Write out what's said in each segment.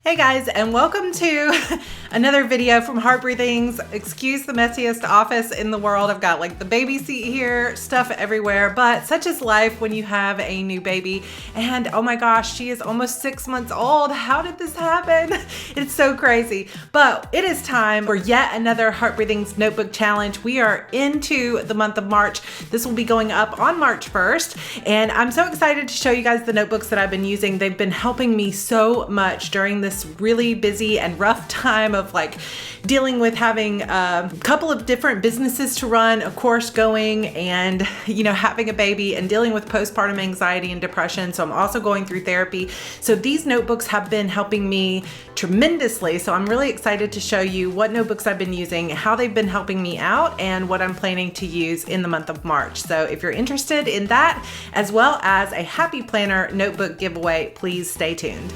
Hey guys, and welcome to another video from Heart Breathings. Excuse the messiest office in the world. I've got like the baby seat here, stuff everywhere, but such is life when you have a new baby. And oh my gosh, she is almost 6 months old. How did this happen? It's so crazy. But it is time for yet another Heart Breathings notebook challenge. We are into the month of March. This will be going up on March 1st. And I'm so excited to show you guys the notebooks that I've been using. They've been helping me so much during this really busy and rough time of like dealing with having a couple of different businesses to run, of course, going and having a baby and dealing with postpartum anxiety and depression. So I'm also going through therapy. So these notebooks have been helping me tremendously. So I'm really excited to show you what notebooks I've been using, how they've been helping me out, and what I'm planning to use in the month of March. So if you're interested in that, as well as a Happy Planner notebook giveaway, please stay tuned.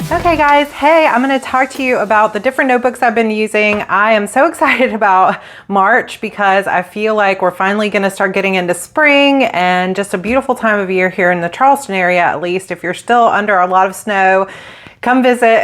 Okay guys, hey, I'm going to talk to you about the different notebooks I've been using. I am so excited about March because I feel like we're finally going to start getting into spring and just a beautiful time of year here in the Charleston area, at least. If you're still under a lot of snow, come visit.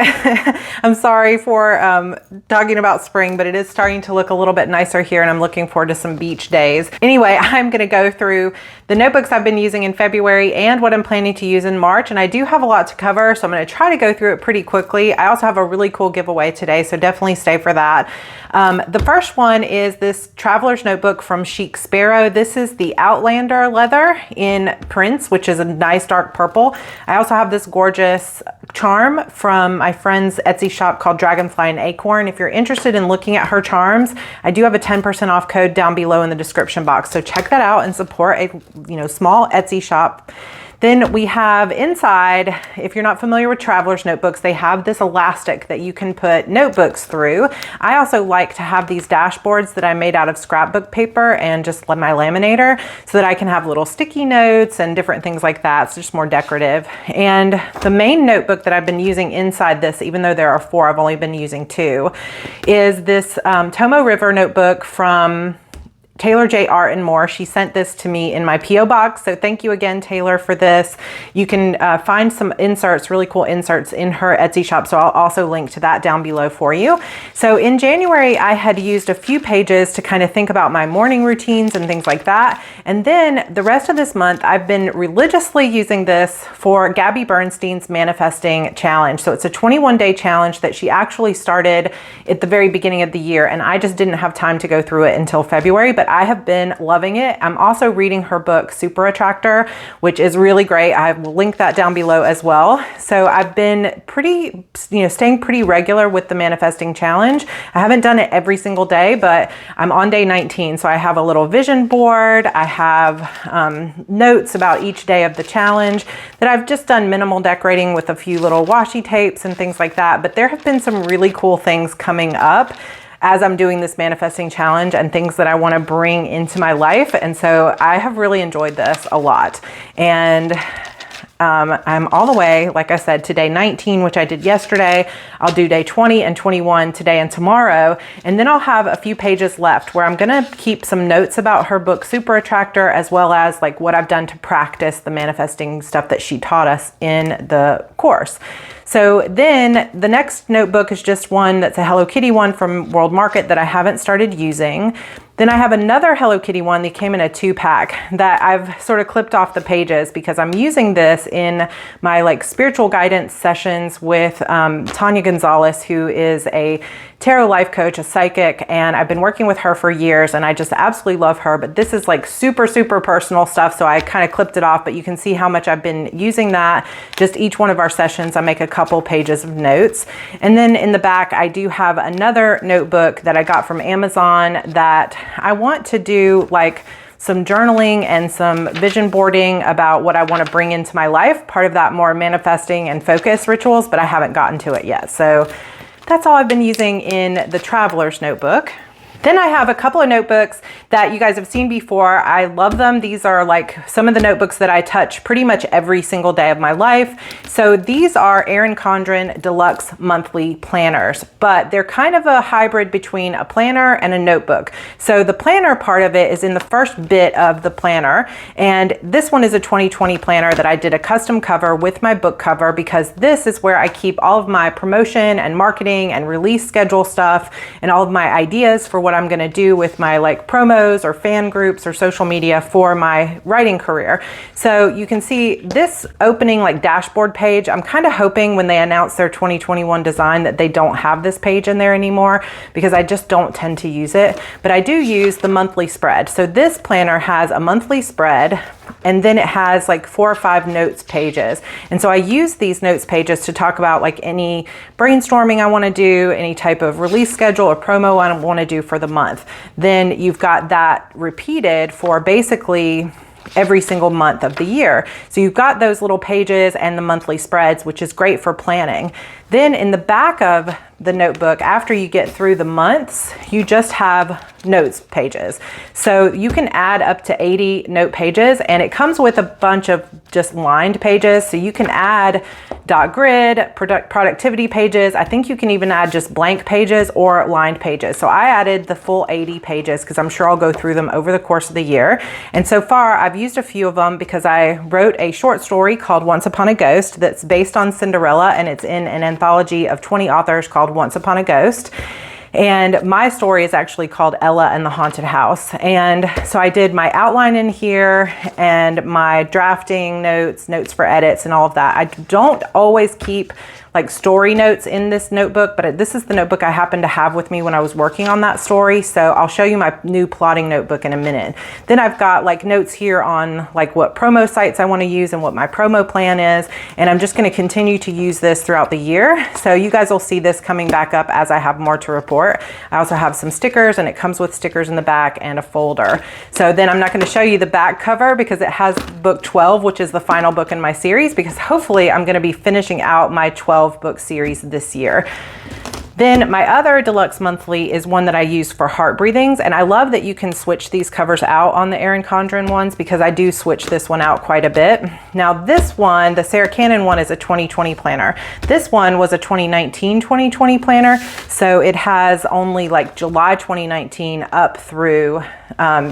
I'm sorry for talking about spring, but it is starting to look a little bit nicer here and I'm looking forward to some beach days. Anyway, I'm gonna go through the notebooks I've been using in February and what I'm planning to use in March. And I do have a lot to cover, so I'm gonna try to go through it pretty quickly. I also have a really cool giveaway today, so definitely stay for that. The first one is this Traveler's Notebook from Chic Sparrow. This is the Outlander leather in Prince, which is a nice dark purple. I also have this gorgeous charm from my friend's Etsy shop called Dragonfly and Acorn. If you're interested in looking at her charms, I do have a 10% off code down below in the description box. So check that out and support a small Etsy shop. Then we have inside, if you're not familiar with Traveler's Notebooks, they have this elastic that you can put notebooks through. I also like to have these dashboards that I made out of scrapbook paper and just my laminator so that I can have little sticky notes and different things like that. It's just more decorative. And the main notebook that I've been using inside this, even though there are 4, I've only been using 2, is this Tomo River notebook from Taylor J. Art and More. She sent this to me in my P.O. box. So thank you again, Taylor, for this. You can find some inserts, really cool inserts in her Etsy shop. So I'll also link to that down below for you. So in January, I had used a few pages to kind of think about my morning routines and things like that. And then the rest of this month, I've been religiously using this for Gabby Bernstein's Manifesting Challenge. So it's a 21-day challenge that she actually started at the very beginning of the year. And I just didn't have time to go through it until February, but I have been loving it. I'm also reading her book, Super Attractor, which is really great. I will link that down below as well. So I've been staying pretty regular with the Manifesting Challenge. I haven't done it every single day, but I'm on day 19. So I have a little vision board. I have notes about each day of the challenge that I've just done minimal decorating with a few little washi tapes and things like that. But there have been some really cool things coming up as I'm doing this Manifesting Challenge and things that I want to bring into my life. And so I have really enjoyed this a lot. And I'm all the way, like I said, to day 19, which I did yesterday. I'll do day 20 and 21 today and tomorrow. And then I'll have a few pages left where I'm going to keep some notes about her book, Super Attractor, as well as like what I've done to practice the manifesting stuff that she taught us in the course. So then the next notebook is just one that's a Hello Kitty one from World Market that I haven't started using. Then I have another Hello Kitty one that came in a 2-pack that I've sort of clipped off the pages because I'm using this in my spiritual guidance sessions with Tanya Gonzalez, who is a tarot life coach, a psychic, and I've been working with her for years and I just absolutely love her. But this is super, super personal stuff. So I kind of clipped it off, but you can see how much I've been using that. Just each one of our sessions, I make a couple pages of notes. And then in the back, I do have another notebook that I got from Amazon that I want to do some journaling and some vision boarding about what I want to bring into my life. Part of that more manifesting and focus rituals, but I haven't gotten to it yet. So that's all I've been using in the Traveler's Notebook. Then I have a couple of notebooks that you guys have seen before. I love them. These are like some of the notebooks that I touch pretty much every single day of my life. So these are Erin Condren Deluxe Monthly Planners, but they're kind of a hybrid between a planner and a notebook. So the planner part of it is in the first bit of the planner. And this one is a 2020 planner that I did a custom cover with my book cover, because this is where I keep all of my promotion and marketing and release schedule stuff and all of my ideas for what I'm going to do with my like promos or fan groups or social media for my writing career. So you can see this opening like dashboard page. I'm kind of hoping when they announce their 2021 design that they don't have this page in there anymore, because I just don't tend to use it. But I do use the monthly spread. So this planner has a monthly spread, and then it has like 4 or 5 notes pages. And so I use these notes pages to talk about like any brainstorming I want to do, any type of release schedule or promo I want to do for the month. Then you've got that repeated for basically every single month of the year. So you've got those little pages and the monthly spreads, which is great for planning. Then in the back of the notebook, after you get through the months, you just have notes pages. So you can add up to 80 note pages, and it comes with a bunch of just lined pages. So you can add dot grid, productivity pages. I think you can even add just blank pages or lined pages. So I added the full 80 pages because I'm sure I'll go through them over the course of the year. And so far I've used a few of them because I wrote a short story called Once Upon a Ghost that's based on Cinderella, and it's in an anthology of 20 authors called Once Upon a Ghost. And my story is actually called Ella and the Haunted House. And so I did my outline in here and my drafting notes, notes for edits and all of that. I don't always keep like story notes in this notebook, but this is the notebook I happened to have with me when I was working on that story. So I'll show you my new plotting notebook in a minute. Then I've got like notes here on like what promo sites I want to use and what my promo plan is. And I'm just going to continue to use this throughout the year. So you guys will see this coming back up as I have more to report. I also have some stickers, and it comes with stickers in the back and a folder. So then I'm not going to show you the back cover because it has book 12, which is the final book in my series, because hopefully I'm going to be finishing out my 12 book series this year. Then my other deluxe monthly is one that I use for heart breathings, and I love that you can switch these covers out on the Erin Condren ones, because I do switch this one out quite a bit. Now this one, the Sarra Cannon one, is a 2020 planner. This one was a 2019-2020 planner, so it has only like July 2019 up through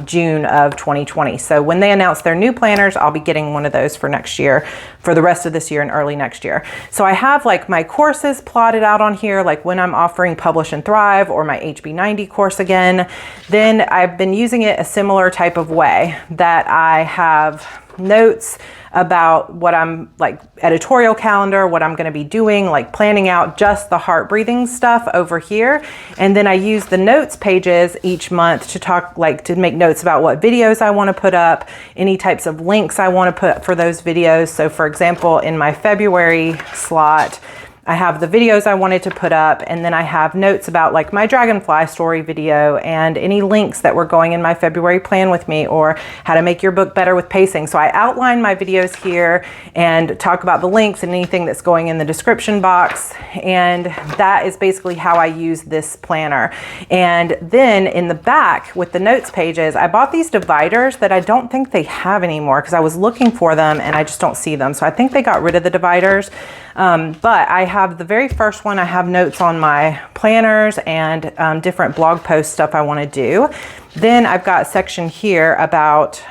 June of 2020. So when they announce their new planners, I'll be getting one of those for next year, for the rest of this year and early next year. So I have like my courses plotted out on here, like when I'm offering Publish and Thrive or my HB90 course again. Then I've been using it a similar type of way, that I have notes about what I'm like editorial calendar, what I'm going to be doing, like planning out just the heart breathing stuff over here. And then I use the notes pages each month to talk, like to make notes about what videos I want to put up, any types of links I want to put for those videos. So for example, in my February slot, I have the videos I wanted to put up, and then I have notes about like my dragonfly story video and any links that were going in my February plan with me, or how to make your book better with pacing. So I outline my videos here and talk about the links and anything that's going in the description box. And that is basically how I use this planner. And then in the back with the notes pages, I bought these dividers that I don't think they have anymore, because I was looking for them and I just don't see them. So I think they got rid of the dividers. But I have the very first one, I have notes on my planners and different blog post stuff I want to do. Then I've got a section here about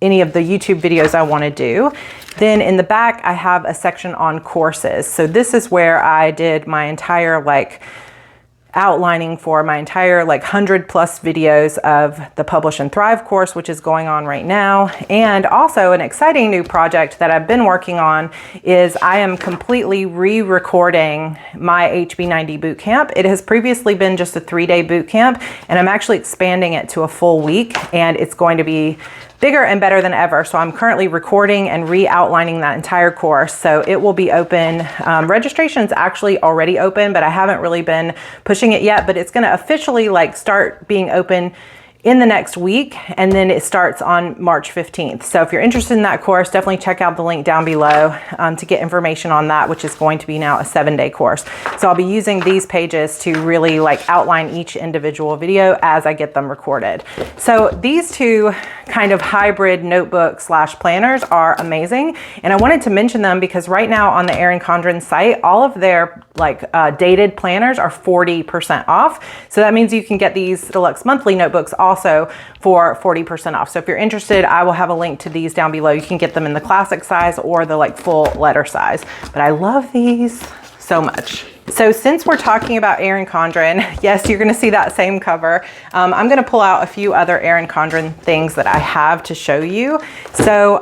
any of the YouTube videos I want to do. Then in the back, I have a section on courses. So this is where I did my entire like outlining for my entire like 100+ videos of the Publish and Thrive course, which is going on right now. And also an exciting new project that I've been working on is I am completely re-recording my HB90 bootcamp. It has previously been just a 3-day bootcamp, and I'm actually expanding it to a full week, and it's going to be bigger and better than ever. So I'm currently recording and re-outlining that entire course. So it will be open. Registration is actually already open, but I haven't really been pushing it yet, but it's going to officially like start being open in the next week, and then it starts on March 15th. So if you're interested in that course, definitely check out the link down below to get information on that, which is going to be now a 7-day course. So I'll be using these pages to really like outline each individual video as I get them recorded. So these two kind of hybrid notebook slash planners are amazing. And I wanted to mention them because right now on the Erin Condren site, all of their like dated planners are 40% off. So that means you can get these deluxe monthly notebooks also for 40% off. So if you're interested, I will have a link to these down below. You can get them in the classic size or the like full letter size. But I love these so much. So since we're talking about Erin Condren, yes, you're gonna see that same cover. I'm gonna pull out a few other Erin Condren things that I have to show you. So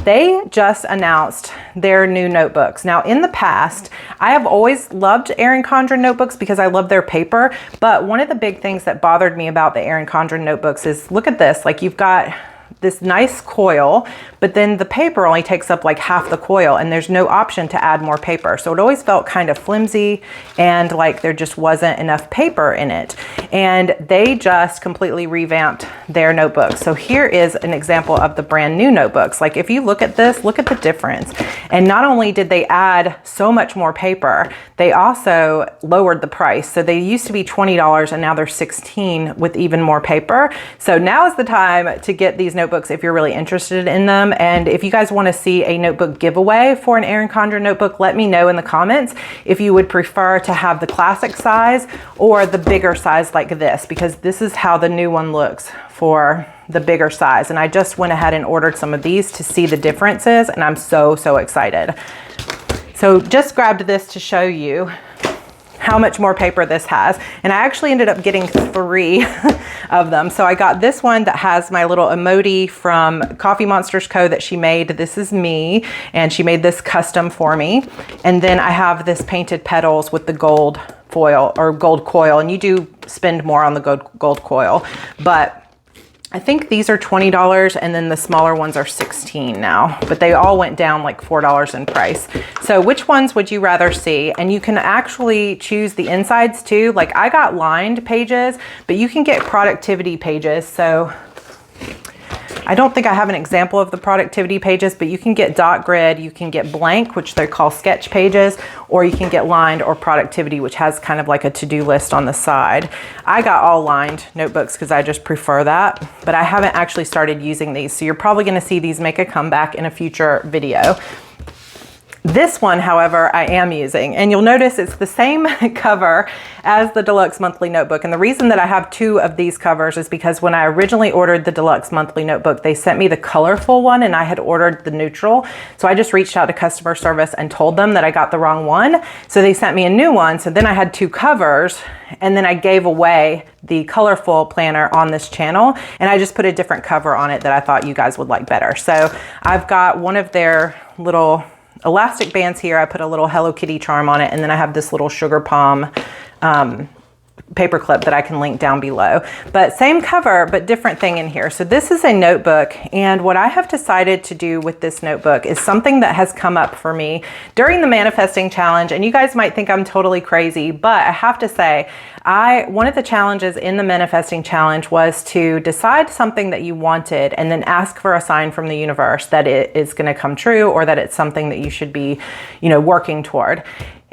they just announced their new notebooks. Now in the past, I have always loved Erin Condren notebooks because I love their paper. But one of the big things that bothered me about the Erin Condren notebooks is, look at this, like you've got this nice coil, but then the paper only takes up like half the coil and there's no option to add more paper. So it always felt kind of flimsy and like there just wasn't enough paper in it. And they just completely revamped their notebooks. So here is an example of the brand new notebooks. Like if you look at this, look at the difference. And not only did they add so much more paper, they also lowered the price. So they used to be $20 and now they're $16 with even more paper. So now is the time to get these notebooks if you're really interested in them. And if you guys want to see a notebook giveaway for an Erin Condren notebook, let me know in the comments if you would prefer to have the classic size or the bigger size like this, because this is how the new one looks for the bigger size. And I just went ahead and ordered some of these to see the differences, and I'm so excited. So just grabbed this to show you how much more paper this has. And I actually ended up getting 3 of them. So I got this one that has my little emoji from Coffee Monsters Co. that she made. This is me, and she made this custom for me. And then I have this painted petals with the gold foil or gold coil, and you do spend more on the gold coil, but I think these are $20 and then the smaller ones are $16 now, but they all went down like $4 in price. So which ones would you rather see? And you can actually choose the insides too. Like I got lined pages, but you can get productivity pages. So I don't think I have an example of the productivity pages, but you can get dot grid, you can get blank, which they call sketch pages, or you can get lined or productivity, which has kind of like a to-do list on the side. I got all lined notebooks because I just prefer that, but I haven't actually started using these. So you're probably gonna see these make a comeback in a future video. This one, however, I am using, and you'll notice it's the same cover as the Deluxe Monthly Notebook. And the reason that I have 2 of these covers is because when I originally ordered the Deluxe Monthly Notebook, they sent me the colorful one and I had ordered the neutral. So I just reached out to customer service and told them that I got the wrong one. So they sent me a new one. So then I had 2 covers, and then I gave away the colorful planner on this channel, and I just put a different cover on it that I thought you guys would like better. So I've got one of their little elastic bands here. I put a little Hello Kitty charm on it, and then I have this little sugar palm paper clip that I can link down below. But same cover, but different thing in here. So this is a notebook, and what I have decided to do with this notebook is something that has come up for me during the manifesting challenge. And you guys might think I'm totally crazy, but I have to say, one of the challenges in the manifesting challenge was to decide something that you wanted and then ask for a sign from the universe that it is going to come true, or that it's something that you should be, working toward.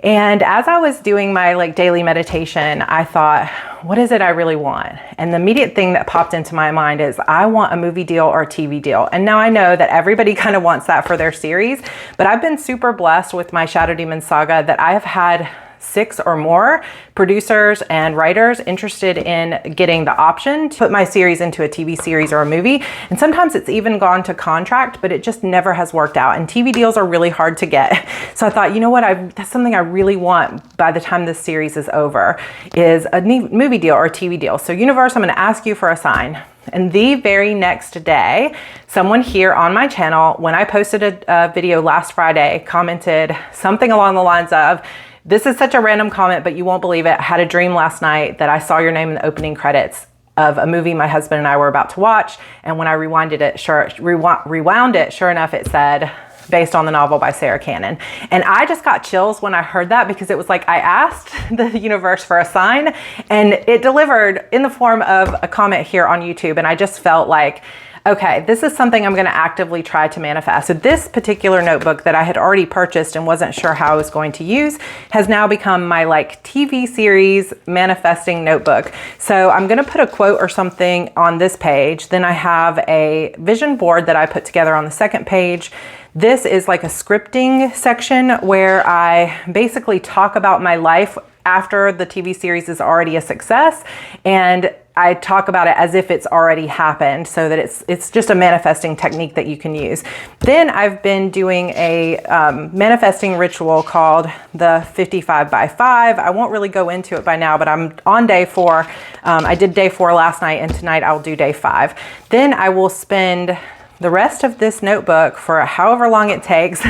And as I was doing my daily meditation, I thought, what is it I really want? And the immediate thing that popped into my mind is I want a movie deal or a TV deal. And now I know that everybody kind of wants that for their series, but I've been super blessed with my Shadow Demon Saga that I have had 6 or more producers and writers interested in getting the option to put my series into a TV series or a movie. And sometimes it's even gone to contract, but it just never has worked out. And TV deals are really hard to get. So I thought, you know what, that's something I really want by the time this series is over, is a movie deal or a TV deal. So universe, I'm gonna ask you for a sign. And the very next day, someone here on my channel, when I posted a video last Friday, commented something along the lines of, "This is such a random comment, but you won't believe it. I had a dream last night that I saw your name in the opening credits of a movie my husband and I were about to watch. And when I rewound it, sure enough, it said based on the novel by Sarra Cannon. And I just got chills when I heard that, because it was like I asked the universe for a sign and it delivered in the form of a comment here on YouTube. And I just felt like, okay, this is something I'm going to actively try to manifest. So this particular notebook that I had already purchased and wasn't sure how I was going to use has now become my like TV series manifesting notebook. So I'm going to put a quote or something on this page. Then I have a vision board that I put together on the second page. This is like a scripting section where I basically talk about my life after the TV series is already a success, and I talk about it as if it's already happened, so that it's just a manifesting technique that you can use. Then I've been doing a manifesting ritual called the 55 by 5. I won't really go into it by now, but I'm on day 4. I did day 4 last night, and tonight I'll do day 5. Then I will spend the rest of this notebook, for however long it takes,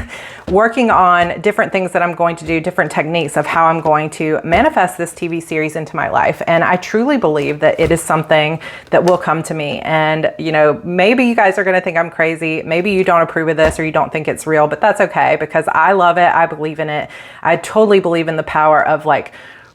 working on different things that I'm going to do, different techniques of how I'm going to manifest this TV series into my life. And I truly believe that it is something that will come to me. And, you know, maybe you guys are going to think I'm crazy. Maybe you don't approve of this or you don't think it's real, but that's okay, because I love it. I believe in it. I totally believe in the power of like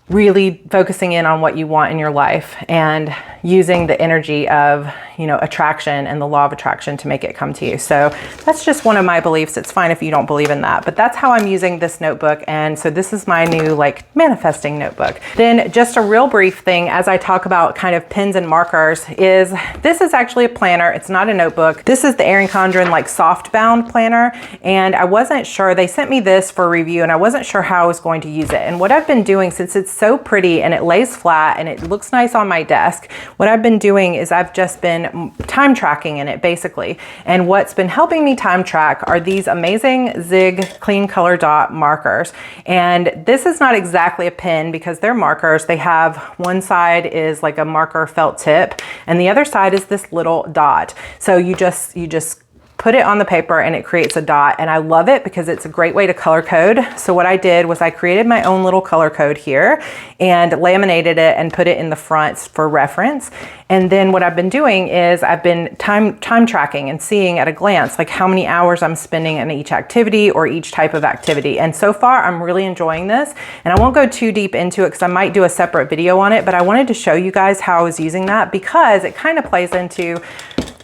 really focusing in on what you want in your life and using the energy of, you know, attraction and the law of attraction to make it come to you. So that's just one of my beliefs. It's fine if you don't believe in that, but that's how I'm using this notebook. And so this is my new like manifesting notebook. Then just a real brief thing as I talk about kind of pens and markers is this is actually a planner. It's not a notebook. This is the Erin Condren like soft bound planner. And I wasn't sure, they sent me this for review and I wasn't sure how I was going to use it. And what I've been doing, since it's so pretty and it lays flat and it looks nice on my desk, what I've been doing is I've just been time tracking in it basically. And what's been helping me time track are these amazing Zig clean color dot markers. And this is not exactly a pen because they're markers. They have one side is like a marker felt tip and the other side is this little dot. So you just put it on the paper and it creates a dot, and I love it because it's a great way to color code. So what I did was I created my own little color code here and laminated it and put it in the front for reference. And then what I've been doing is I've been time tracking and seeing at a glance like how many hours I'm spending in each activity or each type of activity. And so far I'm really enjoying this, and I won't go too deep into it because I might do a separate video on it, but I wanted to show you guys how I was using that because it kind of plays into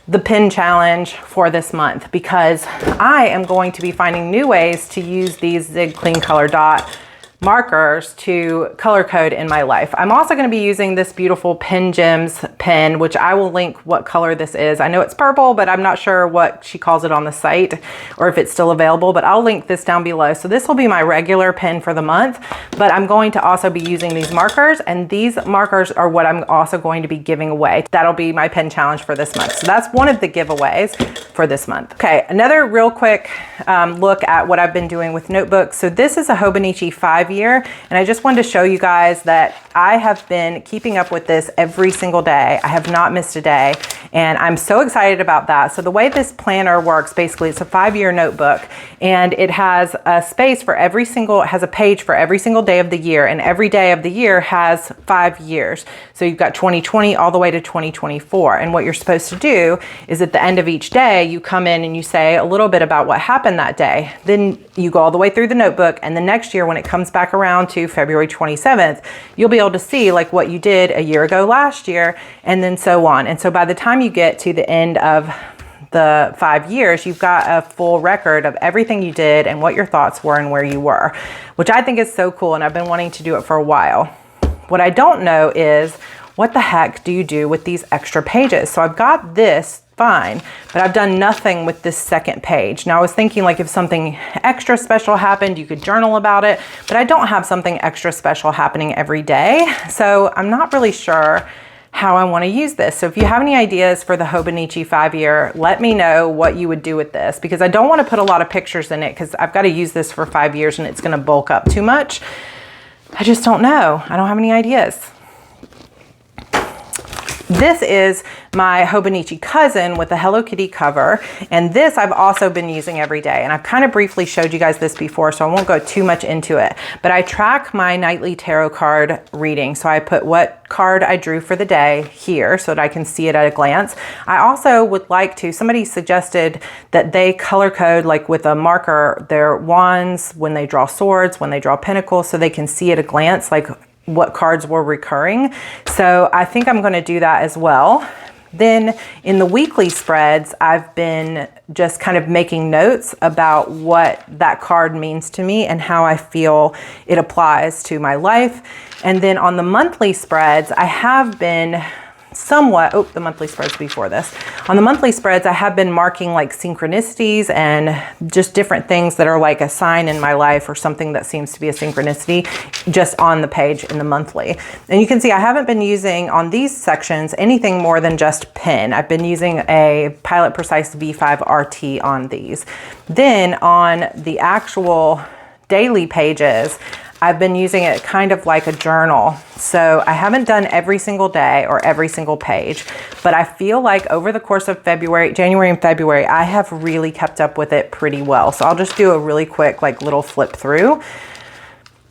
the pin challenge for this month, because I am going to be finding new ways to use these Zig Clean Color Dot markers to color code in my life. I'm also going to be using this beautiful Pen Gems pen, which I will link what color this is. I know it's purple, but I'm not sure what she calls it on the site or if it's still available, but I'll link this down below. So this will be my regular pen for the month, but I'm going to also be using these markers, and these markers are what I'm also going to be giving away. That'll be my pen challenge for this month. So that's one of the giveaways for this month. Okay, another real quick look at what I've been doing with notebooks. So this is a Hobonichi 5-year, and I just wanted to show you guys that I have been keeping up with this every single day. I have not missed a day, and I'm so excited about that. So the way this planner works, basically it's a 5-year notebook, and it has a space for every single, it has a page for every single day of the year, and every day of the year has 5 years. So you've got 2020 all the way to 2024, and what you're supposed to do is at the end of each day, you come in and you say a little bit about what happened that day. Then you go all the way through the notebook, and the next year when it comes back around to February 27th, you'll be able to see like what you did a year ago last year, and then so on. And so by the time you get to the end of the 5 years, you've got a full record of everything you did and what your thoughts were and where you were, which I think is so cool, and I've been wanting to do it for a while. What I don't know is what the heck do you do with these extra pages? So I've got this fine, but I've done nothing with this second page. Now I was thinking like if something extra special happened, you could journal about it, but I don't have something extra special happening every day. So I'm not really sure how I want to use this. So if you have any ideas for the Hobonichi 5-year, let me know what you would do with this, because I don't want to put a lot of pictures in it because I've got to use this for 5 years and it's going to bulk up too much. I just don't know. I don't have any ideas. This is my Hobonichi cousin with the Hello Kitty cover, and this I've also been using every day, and I've kind of briefly showed you guys this before, so I won't go too much into it, but I track my nightly tarot card reading. So I put what card I drew for the day here so that I can see it at a glance. I also would like to, somebody suggested that they color code, like with a marker, their wands, when they draw swords, when they draw pentacles, so they can see at a glance like what cards were recurring. So I think I'm going to do that as well. Then in the weekly spreads, I've been just kind of making notes about what that card means to me and how I feel it applies to my life. And then on the monthly spreads, I have been somewhat, the monthly spreads before this. On the monthly spreads, I have been marking like synchronicities and just different things that are like a sign in my life or something that seems to be a synchronicity just on the page in the monthly. And you can see I haven't been using on these sections anything more than just pen. I've been using a Pilot Precise V5 RT on these. Then on the actual daily pages, I've been using it kind of like a journal. So I haven't done every single day or every single page, but I feel like over the course of January and February, I have really kept up with it pretty well. So I'll just do a really quick like little flip through.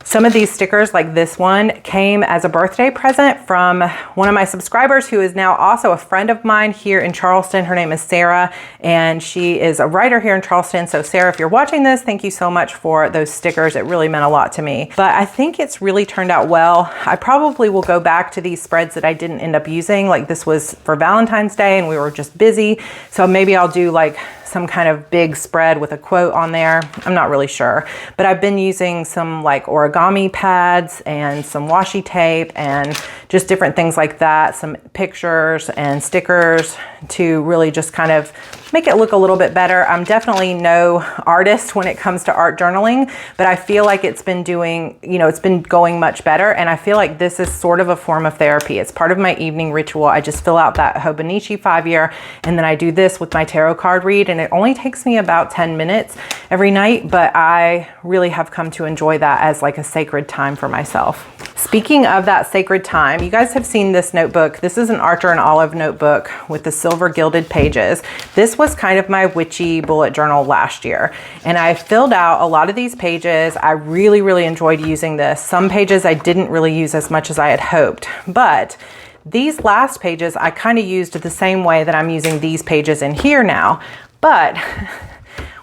Some of these stickers, like this one, came as a birthday present from one of my subscribers who is now also a friend of mine here in Charleston. Her name is Sarah, and she is a writer here in Charleston. So Sarah, if you're watching this, thank you so much for those stickers. It really meant a lot to me. But I think it's really turned out well. I probably will go back to these spreads that I didn't end up using. Like this was for Valentine's Day and we were just busy. So maybe I'll do like some kind of big spread with a quote on there. I'm not really sure, but I've been using some like origami pads and some washi tape and just different things like that, some pictures and stickers to really just kind of make it look a little bit better. I'm definitely no artist when it comes to art journaling, but I feel like it's been doing, it's been going much better. And I feel like this is sort of a form of therapy. It's part of my evening ritual. I just fill out that Hobonichi 5-year, and then I do this with my tarot card read, and it only takes me about 10 minutes every night, but I really have come to enjoy that as like a sacred time for myself. Speaking of that sacred time, you guys have seen this notebook. This is an Archer and Olive notebook with the silver gilded pages. This was kind of my witchy bullet journal last year, and I filled out a lot of these pages. I really enjoyed using this. Some pages I didn't really use as much as I had hoped, but these last pages I kind of used the same way that I'm using these pages in here now. But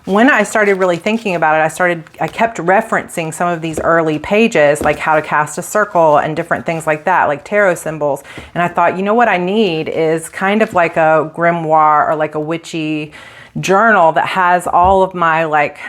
when I started really thinking about it, I kept referencing some of these early pages, like how to cast a circle and different things like that, like tarot symbols. And I thought, you know what I need is kind of like a grimoire or like a witchy journal that has all of my like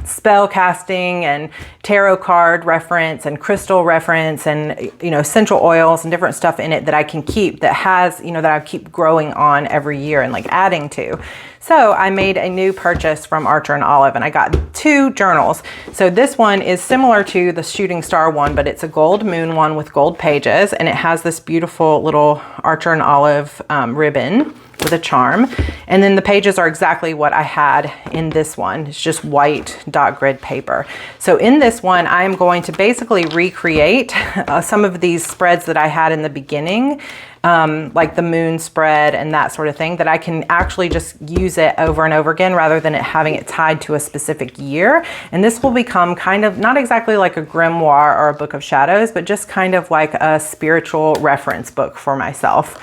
spell casting and tarot card reference and crystal reference and essential oils and different stuff in it that I can keep, that has that I keep growing on every year and like adding to. So I made a new purchase from Archer and Olive, and I got 2 journals. So this one is similar to the Shooting Star one, but it's a gold moon one with gold pages, and it has this beautiful little Archer and Olive ribbon with a charm. And then the pages are exactly what I had in this one. It's just white dot grid paper. So in this one, I'm going to basically recreate some of these spreads that I had in the beginning, like the moon spread and that sort of thing, that I can actually just use it over and over again rather than having it tied to a specific year. And this will become kind of not exactly like a grimoire or a book of shadows, but just kind of like a spiritual reference book for myself.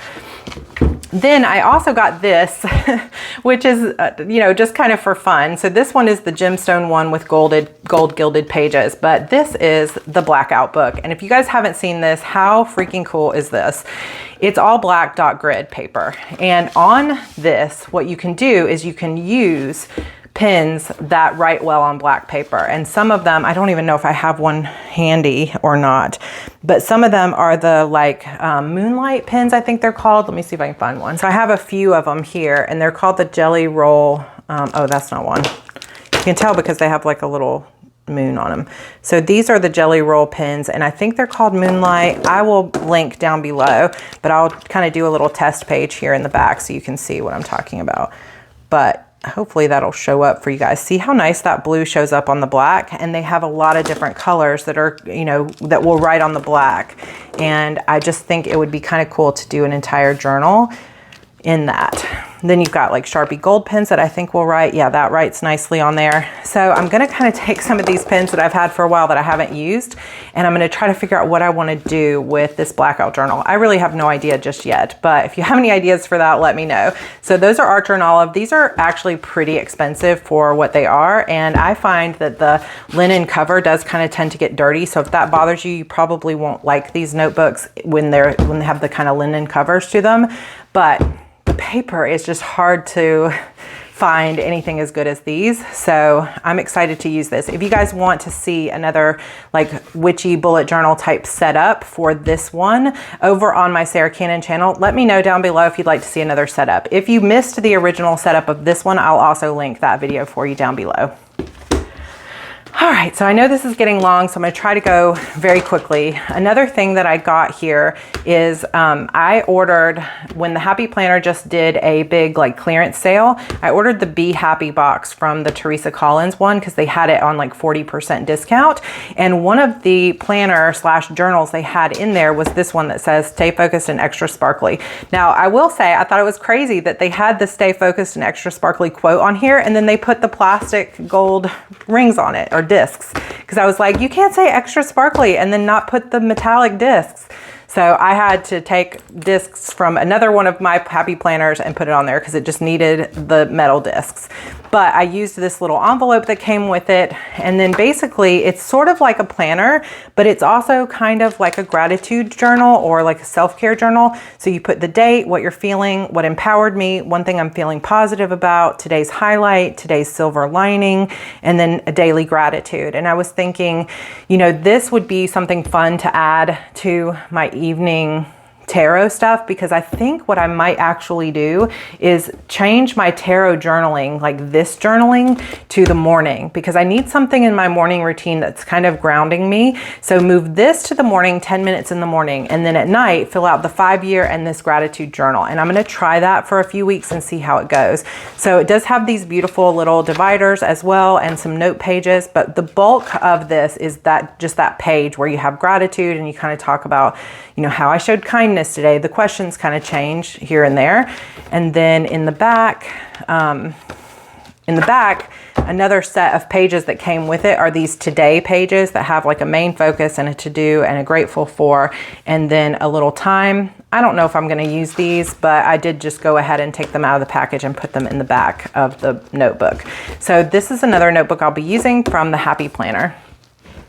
Then I also got this, which is, just kind of for fun. So this one is the gemstone one with gold gilded pages, but this is the blackout book. And if you guys haven't seen this, how freaking cool is this? It's all black dot grid paper. And on this, what you can do is you can use pens that write well on black paper. And some of them, I don't even know if I have one handy or not, but some of them are the like moonlight pens, I think they're called. Let me see if I can find one. So I have a few of them here, and they're called the Jelly Roll. Oh, that's not one. You can tell because they have like a little moon on them. So these are the Jelly Roll pens, and I think they're called Moonlight. I will link down below, but I'll kind of do a little test page here in the back so you can see what I'm talking about. But hopefully that'll show up for you guys. See how nice that blue shows up on the black? And they have a lot of different colors that are, you know, that will write on the black. And I just think it would be kind of cool to do an entire journal in that. Then you've got like Sharpie gold pens that I think will write. Yeah, that writes nicely on there. So I'm gonna kind of take some of these pens that I've had for a while that I haven't used, and I'm gonna try to figure out what I wanna do with this blackout journal. I really have no idea just yet, but if you have any ideas for that, let me know. So those are Archer and Olive. These are actually pretty expensive for what they are, and I find that the linen cover does kind of tend to get dirty. So if that bothers you, you probably won't like these notebooks when they have the kind of linen covers to them. But the paper is just hard to find anything as good as these. So I'm excited to use this. If you guys want to see another like witchy bullet journal type setup for this one over on my Sarra Cannon channel, let me know down below if you'd like to see another setup. If you missed the original setup of this one, I'll also link that video for you down below. All right, so I know this is getting long, so I'm gonna try to go very quickly. Another thing that I got here is I ordered, when the Happy Planner just did a big like clearance sale, I ordered the Be Happy box from the Teresa Collins one because they had it on like 40% discount. And one of the planner slash journals they had in there was this one that says Stay Focused and Extra Sparkly. Now, I will say, I thought it was crazy that they had the Stay Focused and Extra Sparkly quote on here, and then they put the plastic gold rings on it, or discs, because I was like, you can't say extra sparkly and then not put the metallic discs. So I had to take discs from another one of my Happy Planners and put it on there because it just needed the metal discs. But I used this little envelope that came with it. And then basically it's sort of like a planner, but it's also kind of like a gratitude journal or like a self-care journal. So you put the date, what you're feeling, what empowered me, one thing I'm feeling positive about, today's highlight, today's silver lining, and then a daily gratitude. And I was thinking, you know, this would be something fun to add to my evening tarot stuff, because I think what I might actually do is change my tarot journaling, like this journaling, to the morning, because I need something in my morning routine that's kind of grounding me. So move this to the morning, 10 minutes in the morning, and then at night fill out the 5-year and this gratitude journal. And I'm going to try that for a few weeks and see how it goes. So it does have these beautiful little dividers as well and some note pages, but the bulk of this is that just that page where you have gratitude and you kind of talk about, you know, how I showed kindness today. The questions kind of change here and there. And then in the back, another set of pages that came with it are these today pages that have like a main focus and a to-do and a grateful for, and then a little time. I don't know if I'm going to use these, but I did just go ahead and take them out of the package and put them in the back of the notebook. So this is another notebook I'll be using from the Happy Planner.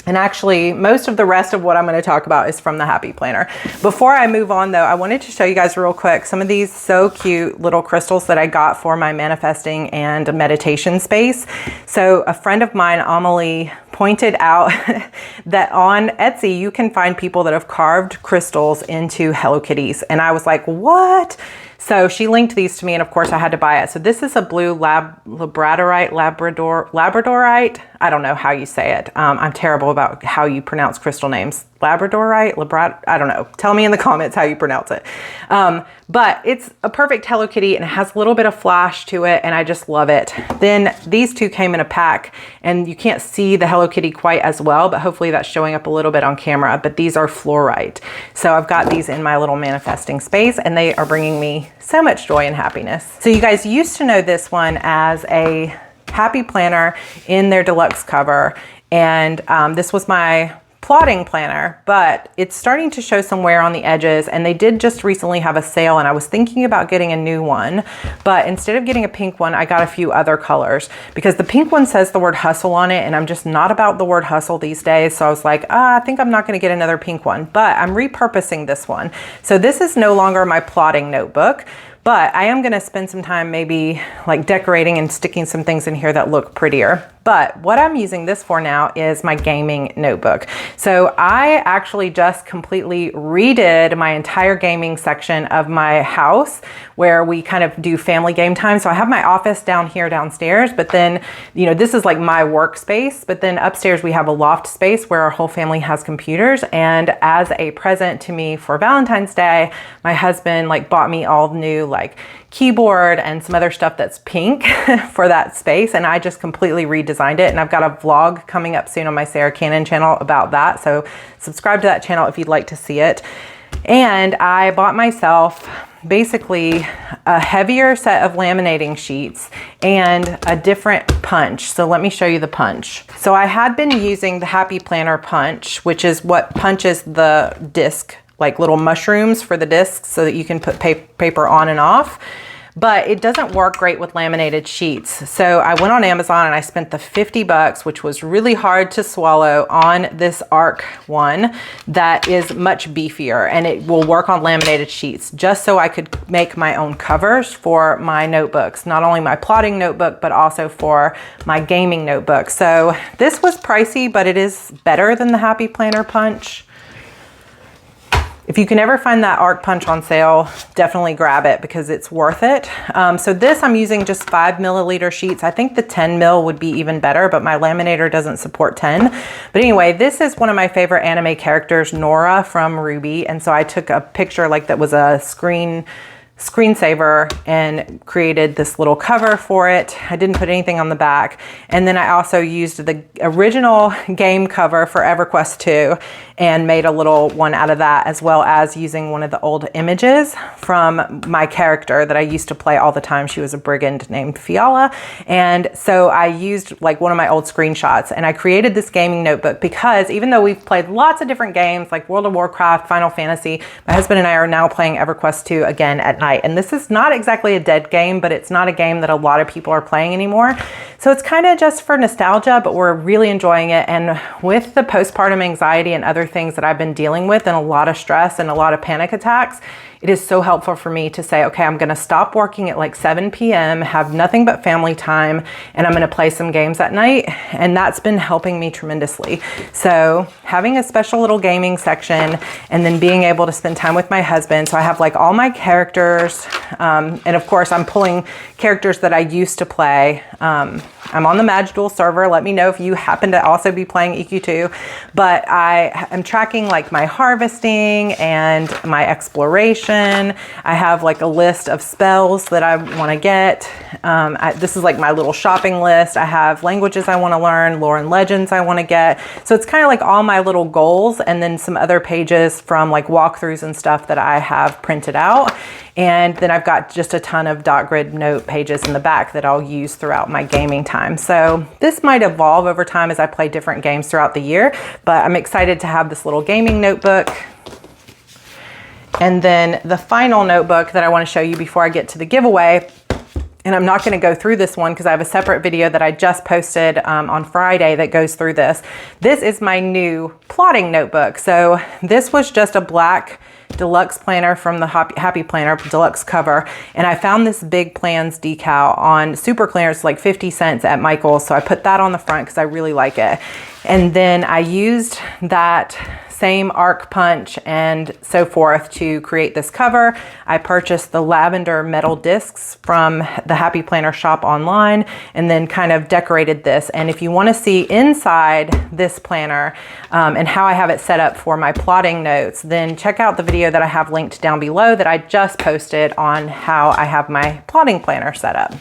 And actually, most of the rest of what I'm going to talk about is from the Happy Planner. Before I move on though, I wanted to show you guys real quick some of these so cute little crystals that I got for my manifesting and meditation space. So a friend of mine, Amelie, pointed out that on Etsy, you can find people that have carved crystals into Hello Kitties. And I was like, what? So she linked these to me, and of course I had to buy it. So this is a blue labradorite. I don't know how you say it. I'm terrible about how you pronounce crystal names. Labradorite, I don't know. Tell me in the comments how you pronounce it. But it's a perfect Hello Kitty and it has a little bit of flash to it, and I just love it. Then these two came in a pack, and you can't see the Hello Kitty quite as well, but hopefully that's showing up a little bit on camera. But these are fluorite. So I've got these in my little manifesting space, and they are bringing me so much joy and happiness. So you guys used to know this one as a Happy Planner in their deluxe cover. And this was my plotting planner, but it's starting to show some wear on the edges, and they did just recently have a sale, and I was thinking about getting a new one, but instead of getting a pink one, I got a few other colors, because the pink one says the word hustle on it, and I'm just not about the word hustle these days. So I was like, I think I'm not going to get another pink one, but I'm repurposing this one. So this is no longer my plotting notebook, but I am going to spend some time maybe like decorating and sticking some things in here that look prettier. But what I'm using this for now is my gaming notebook. So I actually just completely redid my entire gaming section of my house where we kind of do family game time. So I have my office down here downstairs, but then, you know, this is like my workspace, but then upstairs we have a loft space where our whole family has computers. And as a present to me for Valentine's Day, my husband like bought me all new like keyboard and some other stuff that's pink for that space. And I just completely redesigned it. And I've got a vlog coming up soon on my Sarra Cannon channel about that. So subscribe to that channel if you'd like to see it. And I bought myself basically a heavier set of laminating sheets and a different punch. So let me show you the punch. So I had been using the Happy Planner punch, which is what punches the disc, like little mushrooms for the discs so that you can put paper on and off. But it doesn't work great with laminated sheets. So I went on Amazon and I spent the 50 bucks, which was really hard to swallow, on this ARC one that is much beefier, and it will work on laminated sheets, just so I could make my own covers for my notebooks, not only my plotting notebook, but also for my gaming notebook. So this was pricey, but it is better than the Happy Planner punch. If you can ever find that ARC punch on sale, definitely grab it because it's worth it. So this, I'm using just 5 milliliter sheets. I think the 10 mil would be even better, but my laminator doesn't support 10. But anyway, this is one of my favorite anime characters, Nora from Ruby. And so I took a picture like that was a screensaver and created this little cover for it. I didn't put anything on the back. And then I also used the original game cover for EverQuest 2 and made a little one out of that, as well as using one of the old images from my character that I used to play all the time. She was a brigand named Fiala. And so I used like one of my old screenshots and I created this gaming notebook because even though we've played lots of different games like World of Warcraft, Final Fantasy, my husband and I are now playing EverQuest 2 again at night. And this is not exactly a dead game, but it's not a game that a lot of people are playing anymore. So it's kind of just for nostalgia, but we're really enjoying it. And with the postpartum anxiety and other things that I've been dealing with and a lot of stress and a lot of panic attacks, it is so helpful for me to say, okay, I'm going to stop working at like 7 p.m., have nothing but family time, and I'm going to play some games at night. And that's been helping me tremendously. So having a special little gaming section and then being able to spend time with my husband. So I have like all my characters. And of course, I'm pulling characters that I used to play. I'm on the Magdual server. Let me know if you happen to also be playing EQ2. But I am tracking like my harvesting and my exploration. I have like a list of spells that I want to get. This is like my little shopping list. I have languages I want to learn, lore and legends I want to get. So it's kind of like all my little goals, and then some other pages from like walkthroughs and stuff that I have printed out. And then I've got just a ton of dot grid note pages in the back that I'll use throughout my gaming time. So this might evolve over time as I play different games throughout the year, but I'm excited to have this little gaming notebook. And then the final notebook that I want to show you before I get to the giveaway, and I'm not going to go through this one because I have a separate video that I just posted on Friday that goes through this. This is my new plotting notebook. So this was just a black deluxe planner from the Happy Planner deluxe cover, and I found this big plans decal on super clearance, like 50 cents at Michael's. So I put that on the front because I really like it. And then I used that same ARC punch and so forth to create this cover. I purchased the lavender metal discs from the Happy Planner shop online and then kind of decorated this. And if you want to see inside this planner and how I have it set up for my plotting notes, then check out the video that I have linked down below that I just posted on how I have my plotting planner set up.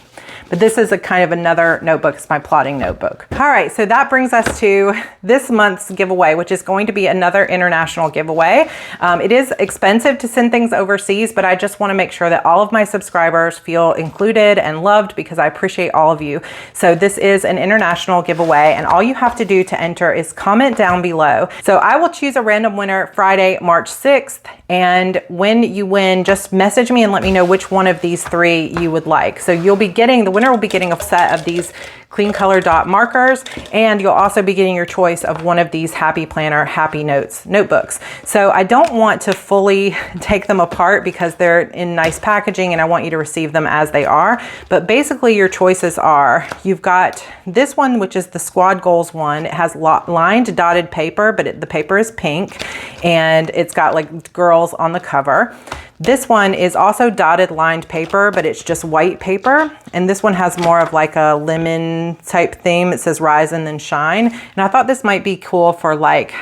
But this is a kind of another notebook. It's my plotting notebook. All right, so that brings us to this month's giveaway, which is going to be another international giveaway. It is expensive to send things overseas, but I just want to make sure that all of my subscribers feel included and loved because I appreciate all of you. So this is an international giveaway, and all you have to do to enter is comment down below. So I will choose a random winner Friday, March 6th. And when you win, just message me and let me know which one of these three you would like. So you'll be getting, the winner winner will be getting a set of these clean color dot markers, and you'll also be getting your choice of one of these Happy Planner Happy Notes notebooks. So I don't want to fully take them apart because they're in nice packaging and I want you to receive them as they are. But basically your choices are, you've got this one, which is the Squad Goals one. It has lined dotted paper, but the paper is pink and it's got like girls on the cover. This one is also dotted lined paper, but it's just white paper. And this one has more of like a lemon type theme. It says rise and then shine. And I thought this might be cool for like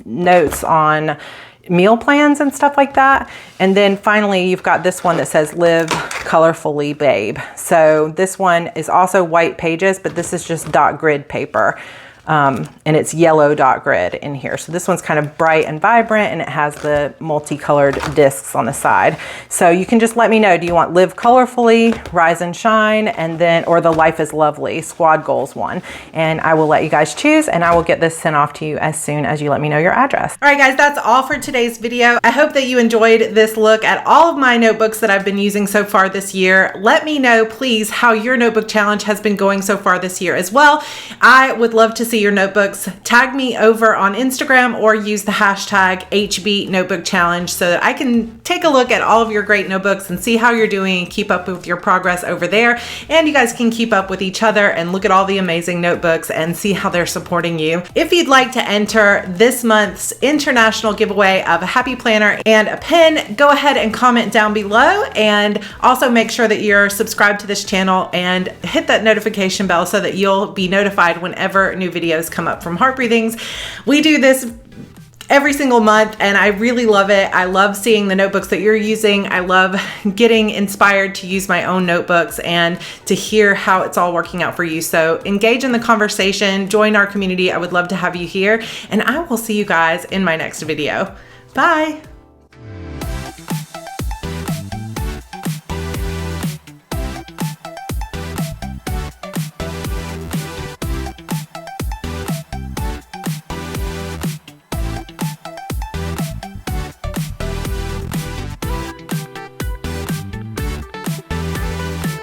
notes on meal plans and stuff like that. And then finally, you've got this one that says live colorfully, babe. So this one is also white pages, but this is just dot grid paper. And it's yellow dot grid in here. So this one's kind of bright and vibrant, and it has the multicolored discs on the side. So you can just let me know, do you want live colorfully, rise and shine, and then, or the life is lovely, Squad Goals one. And I will let you guys choose, and I will get this sent off to you as soon as you let me know your address. All right, guys, that's all for today's video. I hope that you enjoyed this look at all of my notebooks that I've been using so far this year. Let me know, please, how your notebook challenge has been going so far this year as well. I would love to see your notebooks. Tag me over on Instagram or use the hashtag HB Notebook Challenge so that I can take a look at all of your great notebooks and see how you're doing and keep up with your progress over there. And you guys can keep up with each other and look at all the amazing notebooks and see how they're supporting you. If you'd like to enter this month's international giveaway of a Happy Planner and a pen, go ahead and comment down below, and also make sure that you're subscribed to this channel and hit that notification bell so that you'll be notified whenever new videos come up from Heart Breathings. We do this every single month and I really love it. I love seeing the notebooks that you're using. I love getting inspired to use my own notebooks and to hear how it's all working out for you. So engage in the conversation, join our community. I would love to have you here, and I will see you guys in my next video. Bye.